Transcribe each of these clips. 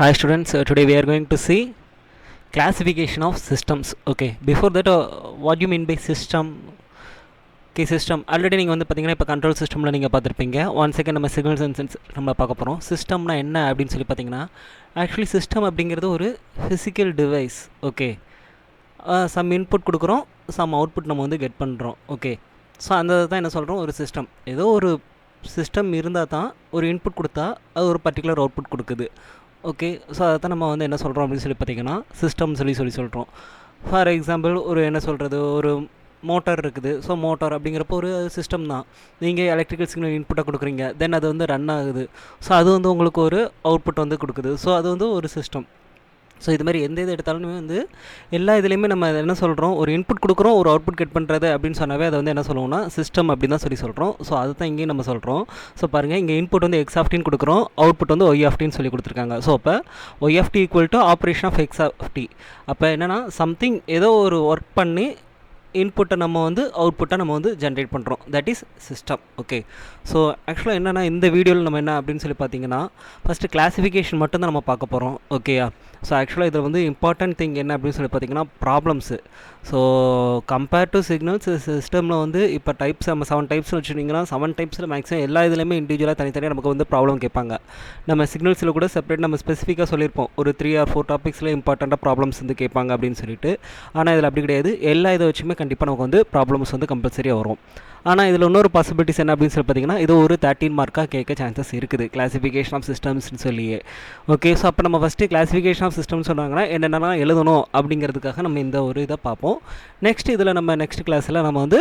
Hi students, today we are going to see classification of systems. Okay, before that what do you mean by system? Okay, system already நீங்கள் வந்து பார்த்தீங்கன்னா இப்போ control சிஸ்டமில் நீங்கள் பார்த்துருப்பீங்க. One second நம்ம signals and sense நம்ம பார்க்க போகிறோம். சிஸ்டம்னா என்ன அப்படின்னு சொல்லி பார்த்தீங்கன்னா, ஆக்சுவலி சிஸ்டம் அப்படிங்கிறது ஒரு physical device. Okay, some input கொடுக்குறோம், சம் அவுட்புட் நம்ம வந்து கெட் பண்ணுறோம். ஓகே, ஸோ அந்த தான் என்ன சொல்கிறோம், ஒரு சிஸ்டம். ஏதோ ஒரு சிஸ்டம் இருந்தால் தான் ஒரு இன்புட் கொடுத்தா அது ஒரு பர்டிகுலர் அவுட்புட் கொடுக்குது. ஓகே, ஸோ அதை தான் நம்ம வந்து என்ன சொல்கிறோம் அப்படின்னு சொல்லி பார்த்தீங்கன்னா சிஸ்டம் சொல்லி சொல்கிறோம். ஃபார் எக்ஸாம்பிள் ஒரு என்ன சொல்கிறது, ஒரு மோட்டார் இருக்குது. ஸோ மோட்டார் அப்படிங்கிறப்போ ஒரு சிஸ்டம் தான். நீங்கள் எலக்ட்ரிக்கல் சிக்னல் இன்புட்டாக கொடுக்குறீங்க, தென் அது வந்து ரன் ஆகுது. ஸோ அது வந்து உங்களுக்கு ஒரு அவுட்புட் வந்து கொடுக்குது. ஸோ அது வந்து ஒரு சிஸ்டம். ஸோ இது மாதிரி எந்த இது எடுத்தாலுமே வந்து எல்லா இதுலேயுமே நம்ம என்ன சொல்கிறோம், ஒரு இன்புட் கொடுக்குறோம், ஒரு அவுட்புட் கெட் பண்ணுறது அப்படின்னு சொன்னாவே அதை வந்து என்ன சொல்லுவோம்னா சிஸ்டம் அப்படின்னு தான் சொல்லி சொல்கிறோம். ஸோ அதை தான் இங்கேயும் நம்ம சொல்கிறோம். ஸோ பாருங்கள், இங்கே இன்புட் வந்து எக்ஸ் ஆஃப்டின்னு கொடுக்குறோம், அவுட்புட் வந்து ஒய் ஆஃப்டின்னு சொல்லி கொடுத்துருக்காங்க. ஸோ அப்போ y of t equal to operation of x of t. அப்போ என்னென்னா சம்திங் ஏதோ ஒரு ஒர்க் பண்ணி இன்புட்டை நம்ம வந்து அவுட்புட்டை நம்ம வந்து ஜென்ரேட் பண்ணுறோம். That is system. Okay, so ஆக்சுவலாக என்னென்னா இந்த வீடியோவில் நம்ம என்ன அப்படின்னு சொல்லி பார்த்தீங்கன்னா ஃபஸ்ட்டு கிளாஸிஃபிகேஷன் மட்டும்தான் நம்ம பார்க்க போகிறோம். ஓகேயா, ஸோ ஆக்சுவலாக இதில் வந்து இம்பார்ட்டன்ட் திங் என்ன அப்படின்னு சொல்லி பார்த்தீங்கன்னா problems. So compare to signals சிஸ்டமில் வந்து இப்போ டைப்ஸ் நம்ம 7 டைப்ஸ் வச்சுருந்தீங்கன்னா 7 டைப்ஸில் மேக்ஸிமம் எல்லா இதுலேயுமே இண்டிவிஜுவலாக தனித்தனியாக நமக்கு வந்து ப்ராப்ளம் கேட்பாங்க. நம்ம சிக்னல்ஸில் கூட செப்பரேட் நம்ம ஸ்பெசிஃபிக்காக சொல்லியிருப்போம், ஒரு 3 or 4 டாபிக்ஸில் இம்பார்ட்டண்ட்டாக ப்ராப்ளம்ஸ் வந்து கேட்பாங்க அப்படின்னு சொல்லிட்டு. ஆனால் இதில் அப்படி கிடையாது, எல்லா இதை வச்சுமே கண்டிப்பாக நமக்கு வந்து ப்ராப்ளம்ஸ் வந்து கம்பல்சரியாக வரும். ஆனால் இதில் இன்னொரு பாசிபிலிட்டிஸ் என்ன அப்படின்னு சொல்லி பார்த்தீங்கன்னா, இது ஒரு 13 மார்க்காக கேட்க சான்சஸ் இருக்குது, கிளாஸிஃபிகேஷன் ஆஃப் சிஸ்டம்ஸ்னு சொல்லியே. ஓகே, ஸோ அப்போ நம்ம ஃபஸ்ட்டு கிளாஸிஃபிகேஷன் ஆஃப் சிஸ்டம்ஸ் சொன்னாங்கன்னா என்னென்னலாம் எழுதணும் அப்படிங்கிறதுக்காக நம்ம இந்த ஒரு இதை பார்ப்போம். நெக்ஸ்ட் இதில் நம்ம நெக்ஸ்ட் கிளாஸில் நம்ம வந்து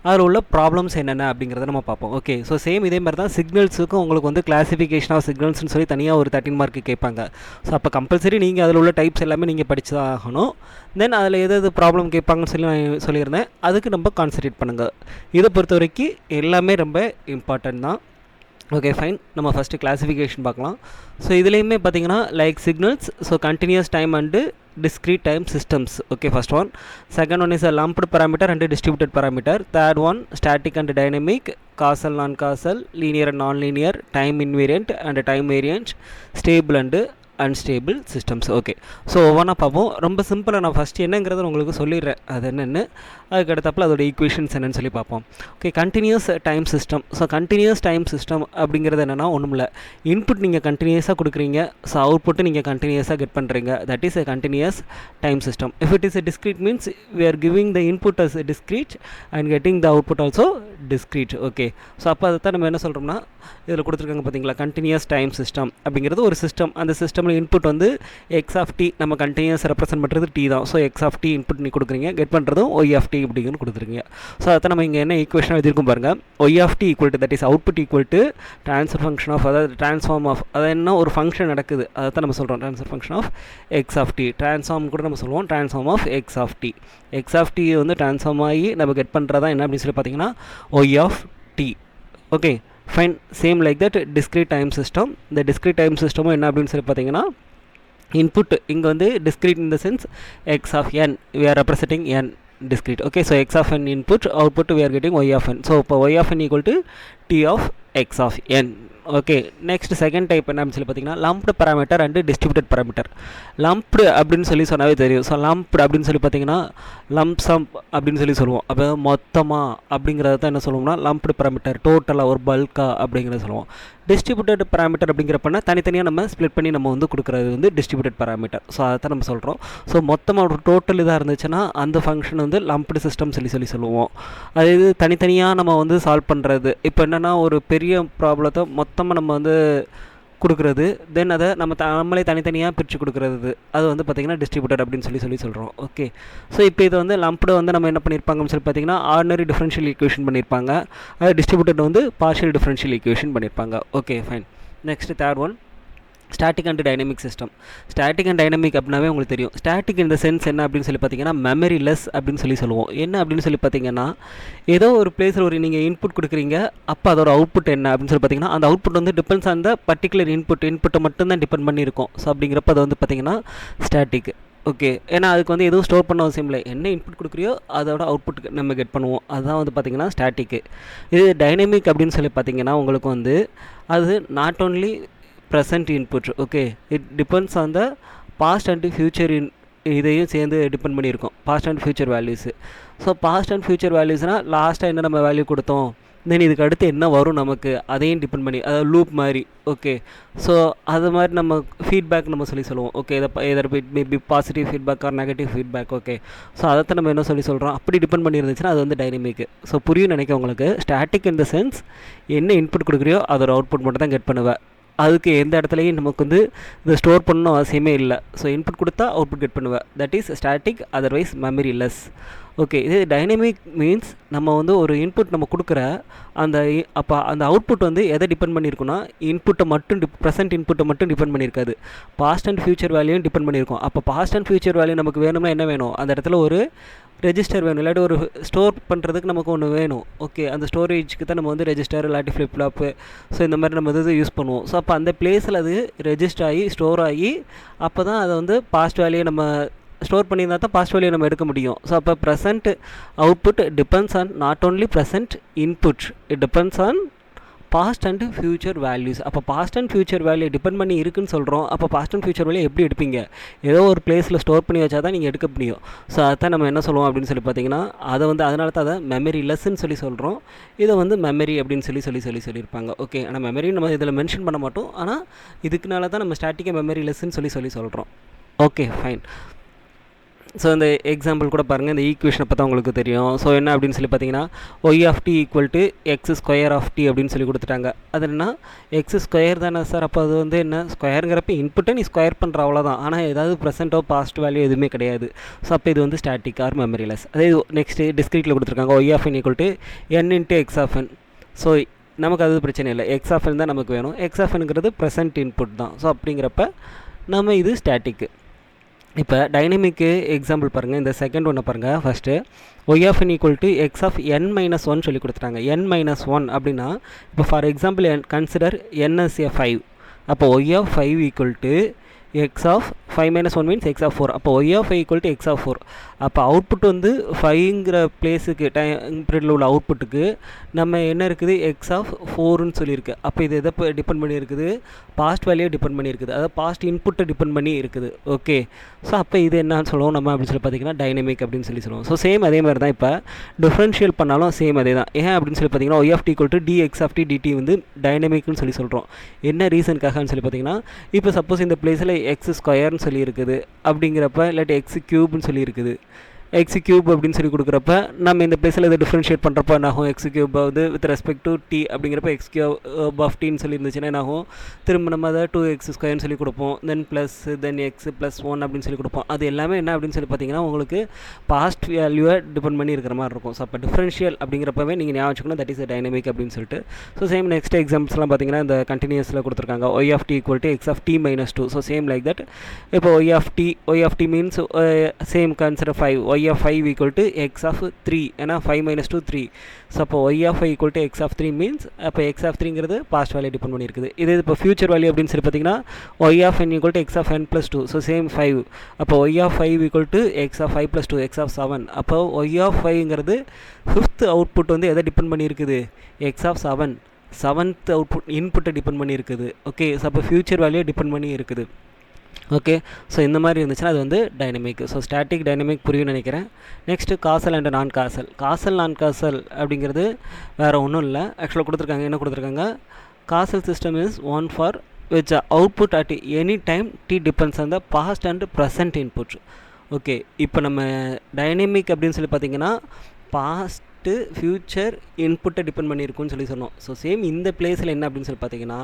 அதில் உள்ள ப்ராப்ளம்ஸ் என்னென்ன அப்படிங்கிறத நம்ம பார்ப்போம். ஓகே, ஸோ சேம் இதே மாதிரி தான் சிக்னல்ஸுக்கும் உங்களுக்கு வந்து கிளாஸிஃபிகேஷன் ஆஃப் சிக்னல்ஸ்னு சொல்லி தனியாக ஒரு 13 மார்க்கு கேட்பாங்க. ஸோ அப்போ கம்பல்சரி நீங்கள் அதில் உள்ள டைப்ஸ் எல்லாமே நீங்கள் படித்து தான் ஆகணும். தென் அதில் எது ப்ராப்ளம் கேட்பாங்கன்னு சொல்லி நான் சொல்லியிருந்தேன், அதுக்கு நம்ம கான்சன்ட்ரேட் பண்ணுங்கள். இதை பொறுத்த வரைக்கும் எல்லாமே ரொம்ப இம்பார்ட்டன்ட் தான். ஓகே ஃபைன், நம்ம ஃபஸ்ட்டு கிளாஸிஃபிகேஷன் பார்க்கலாம். ஸோ இதுலேயுமே பார்த்தீங்கன்னா like signals, so continuous time and discrete time systems. Okay, first one. Second one is a lumped parameter and a distributed parameter. Third one, static and dynamic, causal non-causal, linear and non-linear, time invariant and time variant, stable and unstable systems. Okay, so ஒவ்வொன்றா பார்ப்போம். ரொம்ப சிம்பிளாக நான் first என்னங்கிறத உங்களுக்கு சொல்லிடுறேன், அது என்னென்னு. அதுக்கடுத்தப்பில் அதோட ஈக்குவேஷன்ஸ் என்னென்னு சொல்லி பார்ப்போம். Okay, continuous time system. So continuous time system அப்படிங்கிறது என்னென்னா ஒன்றும் இல்லை, இன்புட் நீங்கள் கண்டினியூஸாக கொடுக்குறீங்க, ஸோ அவுட்புட்டு நீங்கள் கண்டினியூஸாக கெட் பண்ணுறீங்க. That is a continuous time system. If it is a discrete means we are giving the input as a discrete and getting the output also discrete. Okay, so அப்போ அதை தான் நம்ம என்ன சொல்கிறோம்னா இதில் கொடுத்துருக்காங்க பார்த்தீங்களா, கண்டினியூஸ் டைம் சிஸ்டம் அப்படிங்கிறது ஒரு சிஸ்டம். அந்த சிஸ்டமில் இன்புட் வந்து எக்ஸ் ஆஃப் டி, நம்ம கண்டினியூஸ் ரெப்ரசென்ட் பண்ணுறது டி தான். So x of t input நீ கொடுக்குறீங்க, கெட் பண்ணுறதும் ஒய் ஆஃப் டி அப்படிங்கிறது கொடுத்துருக்கீங்க. ஸோ அதை நம்ம இங்கே என்ன ஈக்குவேஷன் எழுதியிருக்கும் பாருங்கள், y of t equal to that is output equal to transfer function of, அதாவது ட்ரான்ஸ்ஃபார்ம் ஆஃப், அது என்ன ஒரு ஃபங்க்ஷன் நடக்குது அதை தான் நம்ம சொல்கிறோம், transfer function of x of t. Transform கூட நம்ம சொல்லுவோம் transform of x of t. X of t வந்து ட்ரான்ஸ்ஃபார்ம் ஆகி நம்ம கெட் பண்ணுறதா என்ன அப்படின்னு சொல்லி பார்த்தீங்கன்னா y of t. Okay fine, same like that discrete time system. இந்த டிஸ்க்ரீட் டைம் சிஸ்டமும் என்ன அப்படின்னு சொல்லி பார்த்தீங்கன்னா இன்புட் இங்கே வந்து discrete in the sense x of n, we are representing n discrete. Okay, so x of n input, output we are getting y of n. So y of n equal to t of x of n. Okay, next second type என்ன அப்படின்னு சொல்லி பார்த்தீங்கன்னா லம்ப்டு parameter and distributed parameter. லம்ப்டு அப்படின்னு சொல்லி சொன்னாவே தெரியும். So லம்ப்டு அப்படின்னு சொல்லி பார்த்தீங்கன்னா லம்ப்சம் அப்படின்னு சொல்லி சொல்லுவோம். அப்போ மொத்தமாக அப்படிங்கிறத தான் என்ன சொல்லுவோம்னா லம்ப்டு பேராமீட்டர், டோட்டலாக ஒரு பல்காக அப்படிங்கிறத சொல்லுவோம். டிஸ்ட்ரிபியூட்டட் பேராமீட்டர் அப்படிங்கிறப்ப தனித்தனியாக நம்ம ஸ்ப்ளிட் பண்ணி நம்ம வந்து கொடுக்குறது வந்து டிஸ்ட்ரிபியூட்டட் பேராமீட்டர். ஸோ அதை தான் நம்ம சொல்கிறோம். ஸோ மொத்தமாக ஒரு டோட்டல் இதாக இருந்துச்சுன்னா அந்த ஃபங்க்ஷன் வந்து லம்ப்டு சிஸ்டம் சொல்லி சொல்லுவோம். அது இது தனித்தனியாக நம்ம வந்து சால்வ் பண்ணுறது. இப்போ என்னென்னா ஒரு பெரிய ப்ராப்ளத்தை மொத்தமாக நம்ம வந்து கொடுக்குறது, தென் அதை நம்மளே தனித்தனியாக பிரித்து கொடுக்குறது, அது வந்து பார்த்திங்கன்னா டிஸ்ட்ரிபியூட்டட் அப்படின்னு சொல்லி சொல்கிறோம். ஓகே, ஸோ இப்போ இது வந்து லம்ப்டு வந்து நம்ம என்ன பண்ணியிருப்பாங்கன்னு சொல்லி பார்த்திங்கன்னா ஆர்டினரி டிஃபரன்ஷியல் ஈக்குவேஷன் பண்ணியிருப்பாங்க, அது டிஸ்ட்ரிபியூட்டட் வந்து பார்ஷியல் டிஃபரன்ஷியல் ஈக்குவேஷன் பண்ணியிருப்பாங்க. Okay fine, next third one static and dynamic system. Static and dynamic அப்படின்னாவே உங்களுக்கு தெரியும். ஸ்டாட்டிக் இந்த சென்ஸ் என்ன அப்படின்னு சொல்லி பார்த்தீங்கன்னா மெமரி லெஸ் அப்படின்னு சொல்லுவோம். என்ன அப்படின்னு சொல்லி பார்த்தீங்கன்னா ஏதோ ஒரு பிளேஸில் ஒரு நீங்கள் இன்புட் கொடுக்குறீங்க, அப்போ அதோட அவுட்புட் என்ன அப்படின்னு சொல்லி பார்த்தீங்கன்னா அந்த அவுட்புட் வந்து டிபெண்ட்ஸ் ஆன் த பர்டிகுலர் இன்புட்டை மட்டும்தான் டிபெண்ட் பண்ணியிருக்கும். ஸோ அப்படிங்கிறப்ப அது வந்து பார்த்தீங்கன்னா ஸ்டாட்டிக். ஓகே, ஏன்னா அதுக்கு வந்து எதுவும் ஸ்டோர் பண்ண அவசியம் இல்லை, என்ன இன்புட் கொடுக்குறியோ அதோட அவுட்புட் நம்ம கெட் பண்ணுவோம். அதுதான் வந்து பார்த்திங்கன்னா ஸ்டாட்டிக்கு. இது டைனமிக் அப்படின்னு சொல்லி பார்த்தீங்கன்னா உங்களுக்கு வந்து அது not only present input. Okay, it depends on the past and future இதையும் சேர்ந்து டிபெண்ட் பண்ணியிருக்கோம், past and future values. So past and future வேல்யூஸ்னால் லாஸ்ட்டாக என்ன நம்ம வேல்யூ கொடுத்தோம், தென் இதுக்கு அடுத்து என்ன வரும் நமக்கு அதையும் டிபெண்ட் பண்ணி, அதாவது லூப் மாதிரி. ஓகே, ஸோ அது மாதிரி நம்ம ஃபீட்பேக் நம்ம சொல்லுவோம். ஓகே, இதை maybe positive feedback or negative feedback. Okay, so அதைத்தான் நம்ம என்ன சொல்கிறோம், அப்படி டிபெண்ட் பண்ணியிருந்துச்சுன்னா அது வந்து டைனமிக். ஸோ புரியும் நினைக்க உங்களுக்கு. ஸ்டாட்டிக் இன் த சென்ஸ் என்ன இன்புட் கொடுக்குறியோ அதோட அவுட்புட் மட்டும் தான் கெட் பண்ணுவேன். அதுக்கு எந்த இடத்துலையும் நமக்கு வந்து இதை ஸ்டோர் பண்ணணும் அவசியமே இல்லை. ஸோ இன்புட் கொடுத்தா அவுட்புட் கெட் பண்ணுவேன். That is static, otherwise memory less. Okay, இது டைனமிக் மீன்ஸ் நம்ம வந்து ஒரு இன்புட் நம்ம கொடுக்குற அந்த அப்போ அந்த அவுட்புட் வந்து எதை டிபெண்ட் பண்ணியிருக்குன்னா இன்புட்டை மட்டும் ப்ரெசென்ட் இன்புட்டை மட்டும் டிபெண்ட் பண்ணியிருக்காது, பாஸ்ட் அண்ட் ஃபியூச்சர் வேல்யூயும் டிபெண்ட் பண்ணியிருக்கோம். அப்போ பாஸ்ட் அண்ட் ஃபியூச்சர் வேல்யூ நமக்கு வேணும்னா என்ன வேணும், அந்த இடத்துல ஒரு ரெஜிஸ்டர் வேணும், இல்லாட்டி ஒரு ஸ்டோர் பண்ணுறதுக்கு நமக்கு ஒன்று வேணும். ஓகே, அந்த ஸ்டோரேஜ்க்கு தான் நம்ம வந்து ரெஜிஸ்டர் இல்லாட்டி ஃப்ளிப்ஃப்ளாப்பு ஸோ இந்த மாதிரி நம்ம இது யூஸ் பண்ணுவோம். ஸோ அப்போ அந்த பிளேஸில் அது ரெஜிஸ்டர் ஆகி ஸ்டோர் ஆகி அப்போ தான் அதை வந்து பாஸ்ட் வேல்யூ நம்ம ஸ்டோர் பண்ணியிருந்தா தான் பாஸ்ட் வேல்யூ நம்ம எடுக்க முடியும். ஸோ அப்போ present output depends on not only present input, it depends on past and future values. அப்போ past and future value depend பண்ணி இருக்குன்னு சொல்கிறோம். அப்போ பாஸ்ட் அண்ட் ஃபியூச்சர் வேல்யூ எப்படி எடுப்பீங்க, ஏதோ ஒரு பிளேஸில் ஸ்டோர் பண்ணி வச்சா தான் நீங்கள் எடுக்க முடியும். ஸோ அதான் நம்ம என்ன சொல்லுவோம் அப்படின்னு சொல்லி பார்த்தீங்கன்னா, அதை வந்து அதனால தான் அதை மெமரி லெஸ்ன்னு சொல்லி சொல்கிறோம். இதை வந்து மெமரி அப்படின்னு சொல்லியிருப்பாங்க. ஓகே, ஆனால் மெமரி நம்ம இதில் மென்ஷன் பண்ண மாட்டோம், ஆனால் இதுக்குனால தான் நம்ம ஸ்டாட்டிக்காக மெமரி லெஸ்ன்னு சொல்கிறோம். Okay, fine. ஸோ இந்த எக்ஸாம்பிள் கூட பாருங்கள், இந்த ஈக்குவேஷனை பார்த்தா உங்களுக்கு தெரியும். ஸோ என்ன அப்படின்னு சொல்லி பார்த்தீங்கன்னா, y of t equal to x square of t அப்படின்னு சொல்லி கொடுத்துட்டாங்க. அது என்ன, எக்ஸ் ஸ்கொயர் தானே சார், அப்போ அது வந்து என்ன ஸ்கொயருங்கிறப்ப இன்புட்டை நீ ஸ்கொயர் பண்ணுற அவ்வளோதான், ஆனால் ஏதாவது ப்ரெசென்ட்டோ பாஸ்ட் வேல்யூ எதுவுமே கிடையாது. ஸோ அப்போ இது வந்து ஸ்டாட்டிக் ஆர் மெமரிலெஸ். அதே நெக்ஸ்ட்டு டிஸ்கிரீட்டில் கொடுத்துருக்காங்க, y of n equal to n into x of n. So நமக்கு அது பிரச்சனை இல்லை, எக்ஸ் ஆஃப் என் தான் நமக்கு வேணும். எக்ஸ் ஆஃப் என்கிறது ப்ரெசென்ட் இன்புட் தான். ஸோ அப்படிங்கிறப்ப நம்ம இது ஸ்டாட்டிக்கு. இப்போ டைனமிக்கு எக்ஸாம்பிள் பாருங்கள், இந்த செகண்ட் ஒன்றை பாருங்கள். First y of n equal to x of n minus one சொல்லி கொடுத்துட்டாங்க. என் மைனஸ் ஒன் அப்படின்னா இப்போ for example consider n as a 5. அப்போ y of 5 equal to x of 5 minus 1 means x of 4. அப்போ y of 5 equal to x of 4. அப்போ output வந்து 5ங்கிற பிளேஸுக்கு time பீரியடில் உள்ள அவுட்புட்டுக்கு நம்ம என்ன இருக்குது, எக்ஸ் ஆஃப் 4ன்னு சொல்லியிருக்கு. அப்போ இது எதை டிபெண்ட் பண்ணி இருக்குது, பாஸ்ட் வேல்யூ டிபெண்ட் பண்ணி இருக்குது, அதாவது பாஸ்ட் இன்புட்டை டிபெண்ட் பண்ணி இருக்குது. ஓகே, ஸோ அப்போ இது என்னன்னு சொல்லுவோம் நம்ம அப்படின்னு சொல்லி பார்த்தீங்கன்னா டைனமிக் அப்படின்னு சொல்லுவோம். ஸோ சேம் அதே மாதிரி தான் இப்போ டிஃப்ரென்ஷியல் பண்ணாலும் சேம் அதே தான். ஏன் அப்படின்னு சொல்லி பார்த்தீங்கன்னா, y of t equal to t x of t டிடி வந்து டைனமிக்னு சொல்கிறோம். என்ன ரீசனுக்காகன்னு சொல்லி பார்த்தீங்கன்னா, இப்போ சப்போஸ் இந்த பிளேஸில் எக்ஸ் ஸ்கொயர்னு சொல்லி இருக்குது அப்படிங்கிறப்ப, இல்லாட்டி எக்ஸ் க்யூப்னு சொல்லி இருக்குது, எக்ஸ் க்யூப் அப்படின்னு சொல்லி கொடுக்குறப்ப நம்ம இந்த பிளேஸில் இதை டிஃப்ரென்ஷியேட் பண்ணுறப்ப என்னாகும், எக்ஸ் க்யூப் வந்து வித் ரெஸ்பெக்ட் டு டி அப்படிங்கிறப்ப எக்ஸ் க்யூப் ஆஃப் டின்னு சொல்லி இருந்துச்சுன்னா என்னாகும், திரும்ப நம்ம அதை 2x ஸ்கொயர்னு சொல்லி கொடுப்போம், தென் ப்ளஸ் தென் எக்ஸ் ப்ளஸ் 1 அப்படின்னு சொல்லி கொடுப்போம். அது எல்லாமே என்ன அப்படின்னு சொல்லி பார்த்தீங்கன்னா உங்களுக்கு பாஸ்ட் வேல்யூவை டிபெண்ட் பண்ணி இருக்கிற மாதிரி இருக்கும். ஸோ அப்போ டிஃப்ரென்ஷியல் அப்படிங்கிறப்பவே நீங்கள் ஞாபகம் வச்சுக்கணும், தட் இஸ் டைனமிக் அப்படின்னு சொல்லிட்டு. ஸோ சேம் நெக்ஸ்ட் எக்ஸாம்பிள்ஸ்லாம் பார்த்தீங்கன்னா இந்த கண்டினியூஸில் கொடுத்துருக்காங்க, y of t equal to x of t minus 2. So same like that. இப்போ y of t means same consider 5, y of 5 equal to x of 3, ஏன்னா 5 minus 2 3. So அப்போ y of 5 equal to x of 3 means அப்போ x of 3ங்கிறது past value depend பண்ணியிருக்குது. இது இப்போ future value அப்படின்னு சொல்லி பார்த்தீங்கன்னா, y of n equal to x of n + 2. So same 5. அப்போ y of 5 equal to x of 5 + 2 x of 7. அப்போ ஒய் ஆஃப் 5ங்கிறது 5th அவுட்புட் வந்து எதை டிபெண்ட் பண்ணியிருக்குது, எக்ஸ் ஆஃப் 7. 7th அவுட்புட் இன்புட்டை டிபெண்ட் பண்ணி இருக்குது. ஓகே, ஸோ அப்போ ஃபியூச்சர் வேல்யூ டிபெண்ட் பண்ணி இருக்குது. ஓகே, ஸோ இந்த மாதிரி இருந்துச்சுன்னா அது வந்து டைனமிக். ஸோ ஸ்டாட்டிக் டைனமிக் புரியும் நினைக்கிறேன். Next causal and non causal. Non causal அப்படிங்கிறது வேறு ஒன்றும் இல்லை. ஆக்சுவலாக கொடுத்துருக்காங்க, என்ன கொடுத்துருக்காங்க, causal system is one for which output at any time t depends on the past and present input. Okay, இப்போ நம்ம டைனமிக் அப்படின்னு சொல்லி பார்த்தீங்கன்னா பாஸ்ட்டு ஃபியூச்சர் இன்புட்டை டிபெண்ட் பண்ணியிருக்குன்னு சொல்லி சொன்னோம். ஸோ சேம் இந்த பிளேஸில் என்ன அப்படின்னு சொல்லி பார்த்தீங்கன்னா,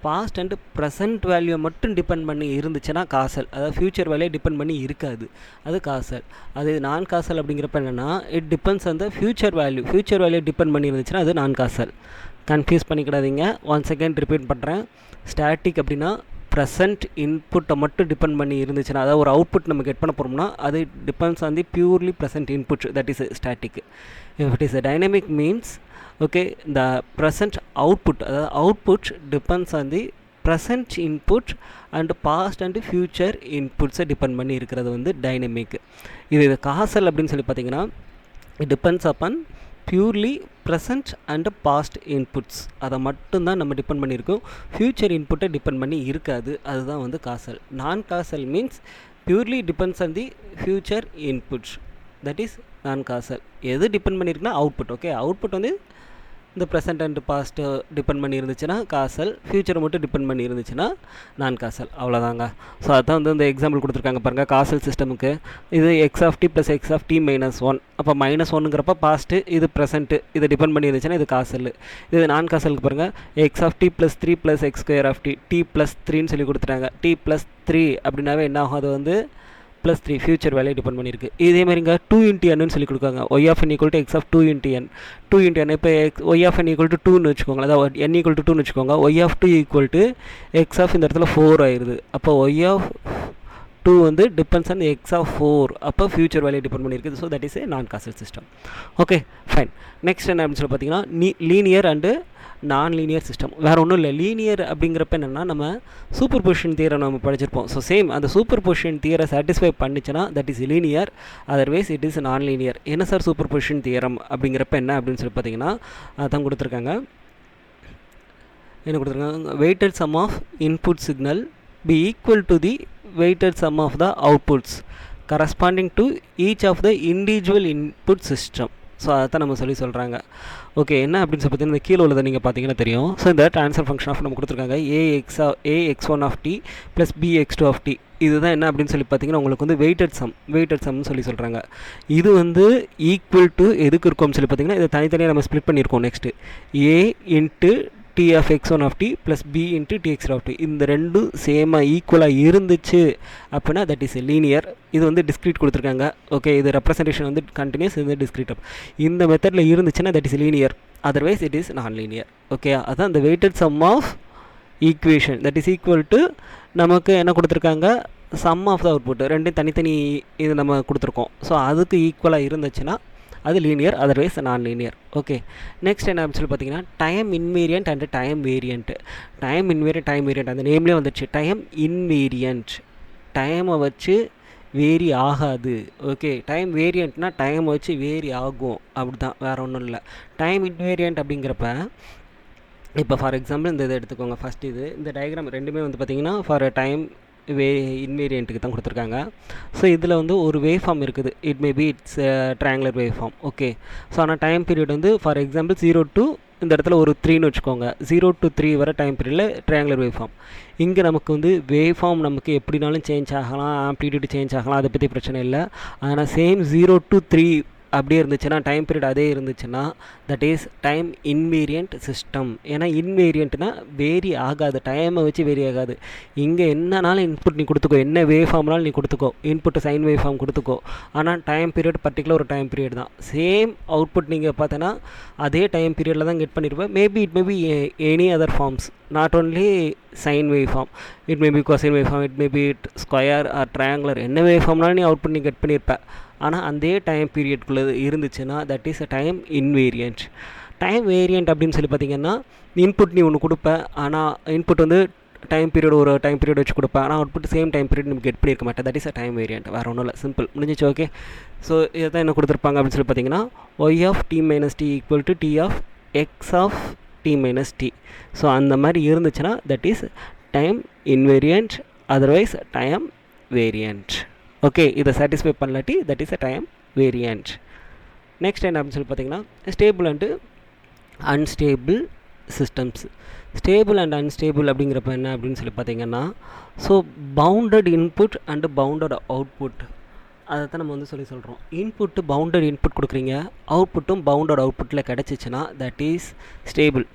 பாஸ்ட் அண்ட் ப்ரெசன்ட் வேல்யூவை மட்டும் டிபெண்ட் பண்ணி இருந்துச்சுன்னா காசல், அதாவது ஃபியூச்சர் வேல்யூ டிபெண்ட் பண்ணி இருக்காது, அது காசல். அது நான் காசல் அப்படிங்கிறப்ப என்னென்னா, it depends on the future value depend பண்ணி இருந்துச்சுன்னா அது நான் காசல். கன்ஃபியூஸ் பண்ணிக்கிடாதீங்க. ஒன் செகண்ட் ரிப்பீட் பண்ணுறேன். ஸ்டாட்டிக் அப்படின்னா ப்ரெசன்ட் இன்புட்டை மட்டும் டிபெண்ட் பண்ணி இருந்துச்சுன்னா, அதாவது ஒரு அவுட்புட் நம்ம கெட் பண்ண போகிறோம்னா அது depends on the purely present input, that is static. If it is a dynamic means okay, the present output, output depends on the present input and past and future inputs depend பண்ணி இருக்கிறது வந்து dynamic. இது castle அப்படின்னு சொல்லி பார்த்தீங்கன்னா, it depends upon purely present and past inputs அதை மட்டும்தான் நம்ம டிபெண்ட் பண்ணியிருக்கோம். ஃப்யூச்சர் இன்புட்டை டிபெண்ட் பண்ணி இருக்காது. அதுதான் வந்து castle. Non castle means purely depends on the future inputs, that is நான் காசல். எது டிபெண்ட் பண்ணியிருக்குன்னா அவுட்புட். ஓகே, அவுட்புட் வந்து இந்த ப்ரெசென்ட் அண்ட் பாஸ்ட்டு டிபெண்ட் பண்ணி இருந்துச்சுன்னா காசல், ஃப்யூச்சரை மட்டும் டிபெண்ட் பண்ணி இருந்துச்சுன்னா நான் காசல். அவ்வளோதாங்க. ஸோ அதான் வந்து இந்த எக்ஸாம்பிள் கொடுத்துருக்காங்க பாருங்கள். காசல் சிஸ்டமுக்கு இது x of t plus x of t minus one. அப்போ -1ங்கிறப்ப பாஸ்ட்டு, இது ப்ரெசென்ட்டு, இது டிபெண்ட் பண்ணி இருந்துச்சுன்னா இது காசல். இது நான் காசலுக்கு பாருங்கள், x of t plus 3 plus x square of t, t plus 3ன்னு சொல்லி கொடுத்துட்டாங்க. டி ப்ளஸ் 3 அப்படின்னாவே என்ன ஆகும், அது வந்து +3 ஃபியூச்சர் வேல்யூ டிபெண்ட் பண்ணியிருக்கு. இதே மாதிரிங்க 2 × n சொல்லி கொடுக்காங்க. y of n = x of 2 × n. 2 × n இப்போ y of n = 2ன்னு வச்சுக்கோங்க, அதாவது n = 2ன்னு வச்சுக்கோங்க. y of 2 = x of இந்த இடத்துல 4 ஆயிடுது. அப்போ y of 2 வந்து டிபெண்ட்ஸ் ஆன் x of 4. அப்போ ஃபியூச்சர் வேல்யூ டிபெண்ட் பண்ணியிருக்கு. ஸோ தட் இஸ் ஏ நான் castle system. Okay fine. Next என்ன அப்படின்னு சொல்லி பார்த்தீங்கன்னா லீனியர் அண்டு நான் லீனியர் சிஸ்டம். வேறு ஒன்றும் இல்லை. லீனியர் அப்படிங்கிறப்ப என்னென்னா நம்ம சூப்பர் பொசிஷன் தியரம் நம்ம படிச்சிருப்போம். ஸோ சேம் அந்த சூப்பர் பொசிஷன் தியரை சாட்டிஸ்ஃபை பண்ணிச்சுன்னா that is linear, otherwise it is non linear. என்ன சார் சூப்பர் பொசிஷன் தியரம் அப்படிங்கிறப்ப என்ன அப்படின்னு சொல்லி பார்த்தீங்கன்னா அதான் கொடுத்துருக்காங்க. என்ன கொடுத்துருக்காங்க, weighted sum of input signal be equal to the weighted sum of the outputs corresponding to each of the individual input system. So அதான் நம்ம சொல்கிறாங்க. ஓகே, என்ன அப்படின்னு சொல்லி பார்த்தீங்கன்னா இந்த கீழே உள்ளதை நீங்கள் பார்த்தீங்கன்னா தெரியும். ஸோ இந்த ட்ரான்ஸ்ஃபர் ஃபங்க்ஷன் ஆஃப் நம்ம கொடுத்துருக்காங்க ax1 of t plus bx2 of t. இதுதான் என்ன அப்படின்னு சொல்லி பார்த்தீங்கன்னா உங்களுக்கு வந்து வெயிட்டட் சம்னு சொல்கிறாங்க. இது வந்து ஈக்குவல் டு எதுக்கு இருக்கும்னு சொல்லி பார்த்தீங்கன்னா இதை தனித்தனியாக நம்ம ஸ்ப்ளிட் பண்ணியிருக்கோம். Next a into t of x1 of t plus b into tx of t. இந்த ரெண்டும் சேமாக ஈக்குவலாக இருந்துச்சு அப்படின்னா தட் இஸ் லீனியர். இது வந்து டிஸ்க்ரீட் கொடுத்துருக்காங்க. ஓகே, இது ரெப்ரசன்டேஷன் வந்து கண்டினியூஸ், இது டிஸ்க்ரீட். இந்த மெத்தடில் இருந்துச்சுன்னா that is linear, otherwise it is non linear. Okay, அதான் இந்த weighted sum of equation that is equal to நமக்கு என்ன கொடுத்துருக்காங்க, சம் ஆஃப் த அவுட்புட். ரெண்டும் தனித்தனி இது நம்ம கொடுத்துருக்கோம். ஸோ அதுக்கு ஈக்குவலாக இருந்துச்சுன்னா அது லீனியர், அதர்வைஸ் நான் லீனியர். ஓகே, நெக்ஸ்ட் என்ன அப்படின்னு சொல்லி பார்த்தீங்கன்னா time invariant and time variant. Time invariant அந்த நேம்லேயே வந்துடுச்சு. டைம் இன்வேரியன்ட், டைமை வச்சு வேரி ஆகாது. ஓகே, டைம் வேரியன்ட்னா டைமை வச்சு வேரி ஆகும், அப்படி தான், வேறு ஒன்றும் இல்லை. டைம் இன்வேரியன்ட் அப்படிங்கிறப்ப இப்போ ஃபார் எக்ஸாம்பிள் இந்த இதை எடுத்துக்கோங்க. ஃபஸ்ட் இந்த டயக்ராம் ரெண்டுமே வந்து பார்த்திங்கன்னா ஃபார் டைம் இன்வேரியண்ட்டுக்கு தான் கொடுத்துருக்காங்க. ஸோ இதில் வந்து ஒரு வேவ் ஃபார்ம் இருக்குது. It may be it's triangular wave form. Okay, so ஆனால் டைம் பீரியட் வந்து ஃபார் எக்ஸாம்பிள் 0 to இந்த இடத்துல ஒரு 3ன்னு வச்சுக்கோங்க. 0 to 3 வர டைம் பீரியடில் ட்ரையாங்குலர் வேவ் ஃபார்ம். இங்கே நமக்கு வந்து வேவ் ஃபார்ம் நமக்கு எப்படினாலும் சேஞ்ச் ஆகலாம், ஆம்ப்ளிடியூட் சேஞ்ச் ஆகலாம், அதை பற்றி பிரச்சனை இல்லை. ஆனால் சேம் 0 to 3 அப்படியே இருந்துச்சுன்னா, டைம் பீரியட் அதே இருந்துச்சுன்னா that is time invariant system. ஏன்னா இன்வேரியண்ட்னா வேரி ஆகாது, டைமை வச்சு வேரி ஆகாது. இங்கே என்னன்னாலும் இன்புட் நீ கொடுத்துக்கோ, என்ன வேவ் ஃபார்ம்னாலும் நீ கொடுத்துக்கோ, இன்புட்டு சைன் வேவ் ஃபார்ம் கொடுத்துக்கோ. ஆனால் டைம் பீரியட் பர்டிகுலர் ஒரு டைம் பீரியட் தான். சேம் அவுட்புட் நீங்கள் பார்த்தோன்னா அதே டைம் பீரியடில் தான் கெட் பண்ணியிருப்பேன். Maybe it maybe any other forms, not only sine wave form, it maybe cosine wave form, it maybe square or triangular, என்ன வேவ் ஃபார்ம்னாலும் நீ அவுட்புட் நீ கெட் பண்ணியிருப்பேன். ஆனால் அந்த டைம் பீரியட்குள்ளே இருந்துச்சுன்னா that is a time invariant. Time variant அப்படின்னு சொல்லி பார்த்தீங்கன்னா இன்புட் நீ ஒன்று கொடுப்ப, ஆனால் இன்புட் வந்து டைம் பீரியட் ஒரு டைம் பீரியட் வச்சு கொடுப்பேன், ஆனால் அவுட்புட் சேம் டைம் பீரியட் நம்ம கெட் பண்ணியிருக்க மாட்டேன். That is a time variant. வேறு ஒன்றும் இல்லை, சிம்பிள், முடிஞ்சிச்சு. ஓகே, ஸோ இதை தான் என்ன கொடுத்துருப்பாங்க அப்படின்னு சொல்லி பார்த்தீங்கன்னா y of t minus t equal to t of x of t minus t. So அந்த மாதிரி இருந்துச்சுன்னா that is time invariant, otherwise time variant. Okay, இதை சாட்டிஸ்ஃபை பண்ணலாட்டி that is a time variant. Next என்ன அப்படின்னு சொல்லி பார்த்தீங்கன்னா stable and unstable systems. Stable and unstable அப்படிங்கிறப்ப என்ன அப்படின்னு சொல்லி பார்த்தீங்கன்னா so bounded input and bounded output, அதை தான் நம்ம வந்து சொல்கிறோம். இன்புட்டு பவுண்டட் இன்புட் கொடுக்குறீங்க, அவுட்புட்டும் பவுண்டட் அவுட்புட்டில் கிடச்சிச்சின்னா that is stable,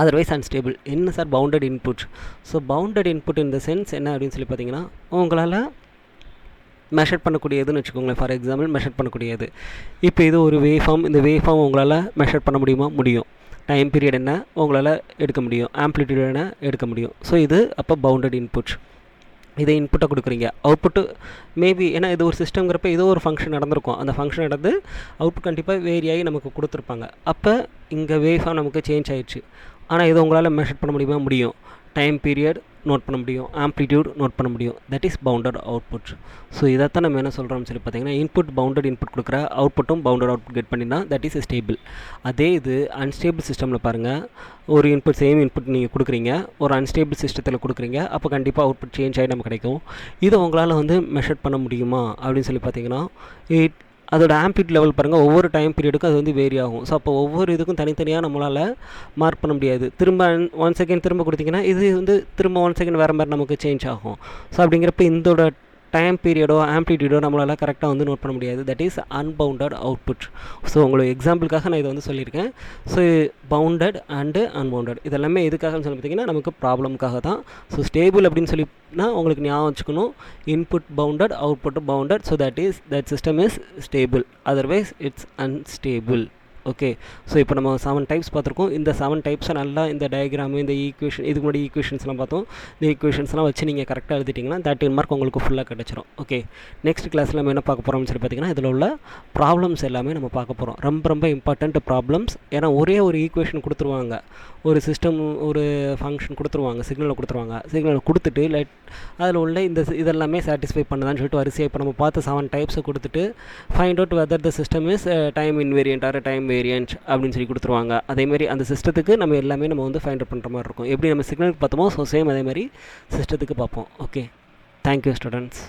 otherwise unstable. என்ன sir bounded input? So bounded input in the sense என்ன அப்படின்னு சொல்லி பார்த்தீங்கன்னா உங்களால் மெஷர் பண்ணக்கூடியதுன்னு வச்சுக்கோங்களேன். ஃபார் எக்ஸாம்பிள் மெஷர் பண்ணக்கூடியது. இப்போ இது ஒரு வேவ் ஃபார்ம், இந்த வேவ் ஃபார்ம் உங்களால் மெஷர் பண்ண முடியுமா? முடியும். டைம் பீரியட் என்ன உங்களால் எடுக்க முடியும், ஆம்ப்ளிடியூட் என்ன எடுக்க முடியும். ஸோ இது அப்போ பவுண்டட் இன்புட். இதை இன்புட்டை கொடுக்குறீங்க, அவுட்புட்டு மேபி ஏன்னா இது ஒரு சிஸ்டம்ங்கிறப்ப ஏதோ ஒரு ஃபங்க்ஷன் நடந்திருக்கும், அந்த ஃபங்க்ஷன் நடந்து அவுட்புட் கண்டிப்பாக வேரி ஆகி நமக்கு கொடுத்துருப்பாங்க. அப்போ இங்கே வேவ் ஃபார்ம் நமக்கு சேஞ்ச் ஆகிடுச்சு. ஆனால் இதை உங்களால் மெஷர் பண்ண முடியுமா? முடியும். டைம் பீரியட் நோட் பண்ண முடியும், ஆம்ப்ளிடியூட் நோட் பண்ண முடியும். That is bounded output. So இதைத்தான் நம்ம என்ன சொல்கிறோம்னு சொல்லி பார்த்தீங்கன்னா, இன்புட் பவுண்டட் இன்புட் கொடுக்குற அவுட்புட்டும் பவுண்டட் அவுட்புட் கெட் பண்ணினா தட் இஸ் ஸ்டேபிள். அதே இது அன்ஸ்டேபிள் சிஸ்டமில் பாருங்கள், ஒரு இன்புட் சேம் இன்புட் நீங்கள் கொடுக்குறீங்க, ஒரு அன்ஸ்டேபிள் சிஸ்டத்தில் கொடுக்குறீங்க, அப்போ கண்டிப்பாக அவுட்புட் சேஞ்ச் ஆகி நமக்கு கிடைக்கும். இதை உங்களால் வந்து மெஷர் பண்ண முடியுமா அப்படின்னு சொல்லி பார்த்தீங்கன்னா, அதோட ஆம்ப்ளிட் லெவல் பாருங்கள், ஒவ்வொரு டைம் பீரியடுக்கும் அது வந்து வேரி ஆகும். ஸோ அப்போ ஒவ்வொரு இதுக்கும் தனித்தனியாக நம்மளால் மார்க் பண்ண முடியாது. திரும்ப 1 செகண்ட் திரும்ப கொடுத்தீங்கன்னா இது வந்து திரும்ப 1 செகண்ட் வேறு மாதிரி நமக்கு சேஞ்ச் ஆகும். ஸோ அப்படிங்கிறப்ப இதோட டைம் பீரியடோ ஆம்ப்ளிடியூடோ நம்மளால் கரெக்டாக வந்து நோட் பண்ண முடியாது. That is unbounded output. So உங்களுக்கு எக்ஸாம்பிளுக்காக நான் இதை வந்து சொல்லியிருக்கேன். ஸோ பவுண்டட் அண்டு அன்பவுண்டட் இதெல்லாமே எதுக்காகன்னு சொல்லி பார்த்தீங்கன்னா நமக்கு ப்ராப்ளமுக்காக தான். ஸோ ஸ்டேபிள் அப்படின்னு சொல்லினா உங்களுக்கு ஞாபகம் வச்சுக்கணும், input bounded output bounded. So that system is stable, otherwise it's unstable. Okay. So இப்போ நம்ம 7 டைப்ஸ் பார்த்துருக்கோம். இந்த 7 டைப்ஸை நல்லா இந்த டயக்ராமு, இந்த ஈக்குவேஷன், இதுக்கு முன்னாடி ஈக்குவேஷன்ஸ்லாம் பார்த்தோம். இந்த ஈக்குவேஷன்ஸ்லாம் வச்சு நீங்கள் கரெக்டாக எழுதிட்டிங்கன்னா 13 மார்க் உங்களுக்கு ஃபுல்லாக கிடச்சிரும். ஓகே. நெக்ஸ்ட் கிளாஸில் நம்ம என்ன பார்க்க போகிறோம்னு சொல்லி பார்த்தீங்கன்னா, இதில் உள்ள ப்ராப்ளம்ஸ் எல்லாமே நம்ம பார்க்க போகிறோம். ரொம்ப இம்பார்ட்டண்ட் ப்ராப்ளம்ஸ். ஏன்னா ஒரே ஒரு ஈக்குவேஷன் கொடுத்துருவாங்க, ஒரு சிஸ்டம் ஒரு ஃபங்க்ஷன் கொடுத்துருவாங்க, சிக்னலை கொடுத்துருவாங்க. சிக்னலை கொடுத்துட்டு அதில் உள்ள இதெல்லாமே சாட்டிஸ்ஃபை பண்ணுதான்னு சொல்லிட்டு வரிசையாக இப்போ நம்ம பார்த்து 7 டைப்ஸை கொடுத்துட்டு find out whether the system is time invariant or time variant அப்படின்னு சொல்லி கொடுத்துருவாங்க. அதேமாதிரி அந்த சிஸ்டத்துக்கு நம்ம எல்லாமே நம்ம வந்து ஃபைண்ட் அவுட் பண்ணுற மாதிரி இருக்கும். எப்படி நம்ம சிக்னலுக்கு பார்த்தோமோ ஸோ சேம் அதேமாதிரி சிஸ்டத்துக்கு பார்ப்போம். ஓகே. Thank you students.